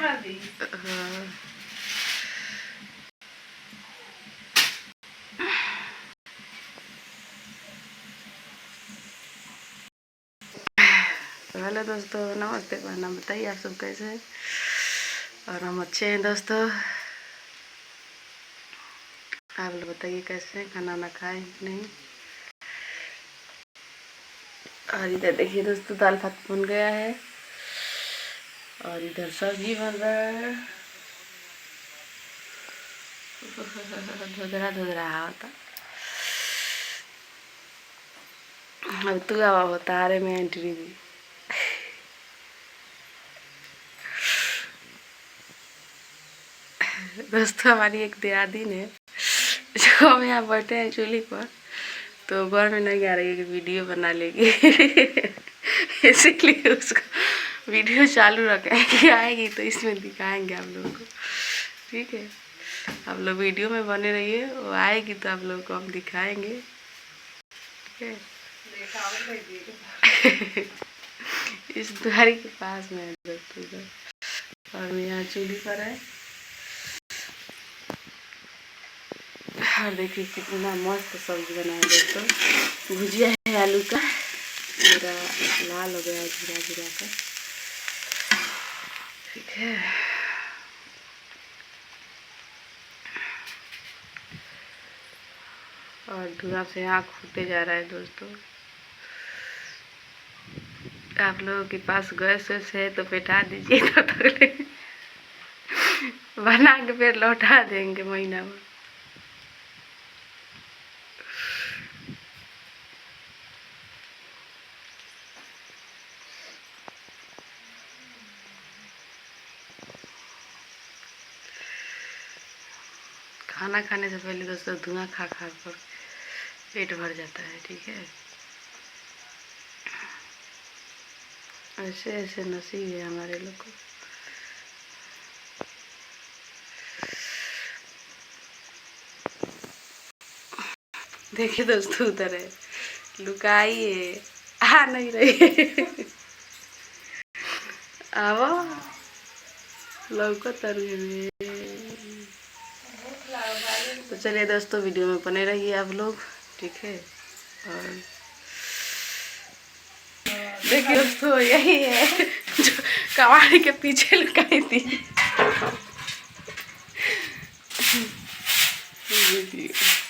हाँ। तो हेलो दोस्तों, नमस्ते बहना, बताइए आप सब कैसे हैं। और हम अच्छे हैं दोस्तों। आप लोग बताइए कैसे हैं, खाना वाना खाए कि नहीं। और इधर देखिए दोस्तों, दाल भात बन गया है और इधर सब्जी बन रहा है। धुधरा धुधरा होता। अब तू आवा होता अरे में एंट्री दी। दोस्तों हमारी एक दियादिन है जो हम यहाँ बैठे हैं चूल्ही पर, तो घर में नहीं आ रही है कि वीडियो बना लेगी। इसीलिए उसको वीडियो चालू रखेंगे, आएगी तो इसमें दिखाएंगे आप लोगों को। ठीक है, आप लोग वीडियो में बने रहिए, वो आएगी तो आप लोगों को हम दिखाएंगे। ठीक है। इस द्वारी के पास में है दोस्तों, और यहाँ चूल्ही पर है। और देखिए कितना मस्त सब्जी बना है दोस्तों। भुजिया है आलू का, पूरा लाल हो गया जीरा जीरा का। ठीक है। और धुआं से आँख फूटे जा रहा है दोस्तों। आप लोगों के पास गैस वैस है तो बैठा दीजिए, तो तक बना के फिर लौटा देंगे महीना में। खाना खाने से पहले दोस्तों धुआं खा खा कर पेट भर जाता है। ठीक है, ऐसे ऐसे नसीब है हमारे लोग को। देखिए दोस्तों, उधर है लुकाई है, आ नहीं रही है। आवो लौका तरुए में। तो चलिए दोस्तों, वीडियो में बने रहिए आप लोग। ठीक है। और देखिए दोस्तों, यही है जो कवाड़ी के पीछे लुकाई थी।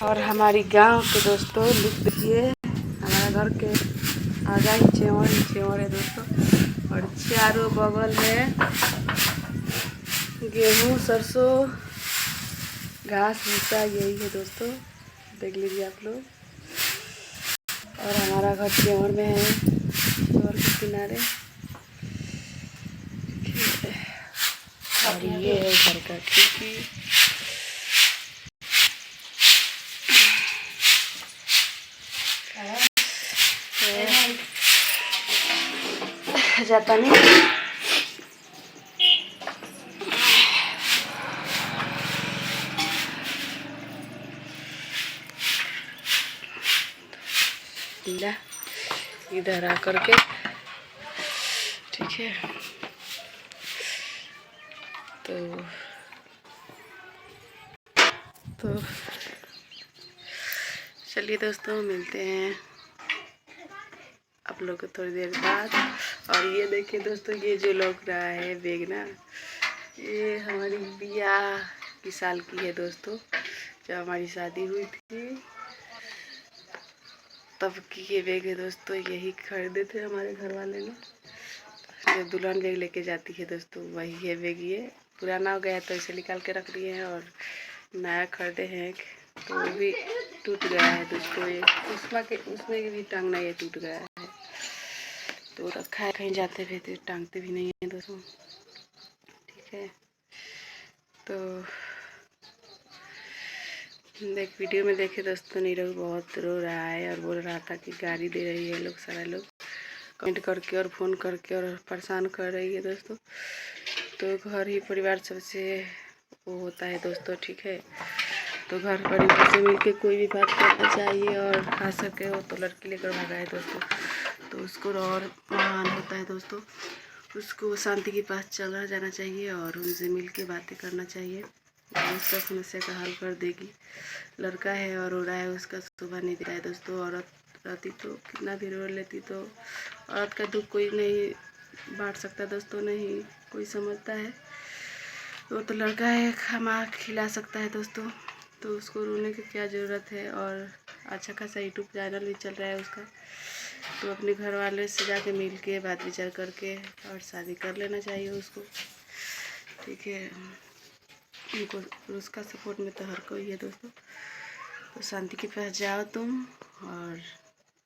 और हमारी गांव के दोस्तों लुक देखिए, हमारा घर के आगा ही चेवर है दोस्तों। और चारों बगल में गेहूँ सरसों घास भूसा यही है दोस्तों, देख लीजिए आप लोग। और हमारा घर चेवर में है, चेवर के किनारे। और ये है घर का खिड़की। जाता नहीं इधर आ करके। ठीक है, तो चलिए दोस्तों, मिलते हैं आप लोग को थोड़ी देर बाद। और ये देखिए दोस्तों, ये जो लौक रहा है बेगना, ये हमारी बियाह की साल की है दोस्तों। जब हमारी शादी हुई थी तब की ये बैग है दोस्तों। यही खरीदे थे हमारे घर वाले ने। जो दुल्हन बैग लेके जाती है दोस्तों, वही है बैग। ये पुराना हो गया है तो इसे निकाल के रख दिए हैं, और नया खरीदे हैं तो वो भी टूट गया है दोस्तों। उसमें भी टांगना ये टूट गया है, तो रखा है। कहीं जाते हुए तो टांगते भी नहीं है दोस्तों। ठीक है, तो वीडियो में देखे दोस्तों, नीरव बहुत रो रहा है और बोल रहा था कि गाली दे रही है लोग, सारा लोग कमेंट करके और फ़ोन करके और परेशान कर रही है दोस्तों। तो घर ही परिवार सबसे वो होता है दोस्तों। ठीक है, तो घर परिवार से मिलके कोई भी बात करना चाहिए, और खास करके वो तो लड़की लेकर भागा है दोस्तों, तो उसको और महान होता है दोस्तों। उसको शांति के पास चला जाना चाहिए और उनसे मिल के बातें करना चाहिए, उसका समस्या का हल कर देगी। लड़का है और रो रहा है, उसका सुबह नहीं दे रहा है दोस्तों। औरत रहती तो कितना भी रो लेती, तो औरत का दुख कोई नहीं बांट सकता दोस्तों, नहीं कोई समझता है। वो तो लड़का है, खाना खिला सकता है दोस्तों, तो उसको रोने की क्या ज़रूरत है। और अच्छा खासा यूट्यूब चैनल भी चल रहा है उसका, तो अपने घर वाले से जाके मिल के बात विचार करके और शादी कर लेना चाहिए उसको, ठीक है। उनको उसका सपोर्ट में तो हर कोई है दोस्तों। तो शांति के पास जाओ तुम और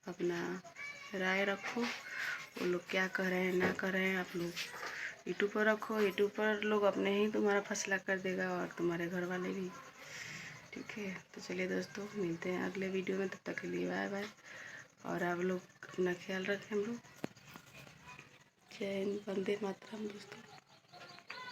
अपना राय रखो, वो लोग क्या कर रहे हैं ना कर रहे हैं, आप लोग यूट्यूब पर रखो। यूट्यूब पर लोग अपने ही तुम्हारा फैसला कर देगा और तुम्हारे घर वाले भी, ठीक है। तो चलिए दोस्तों, मिलते हैं अगले वीडियो में, तब तक के लिए बाय बाय। और आप लोग अपना ख्याल रखें। हम लोग जय हिंद, वंदे मातरम दोस्तों।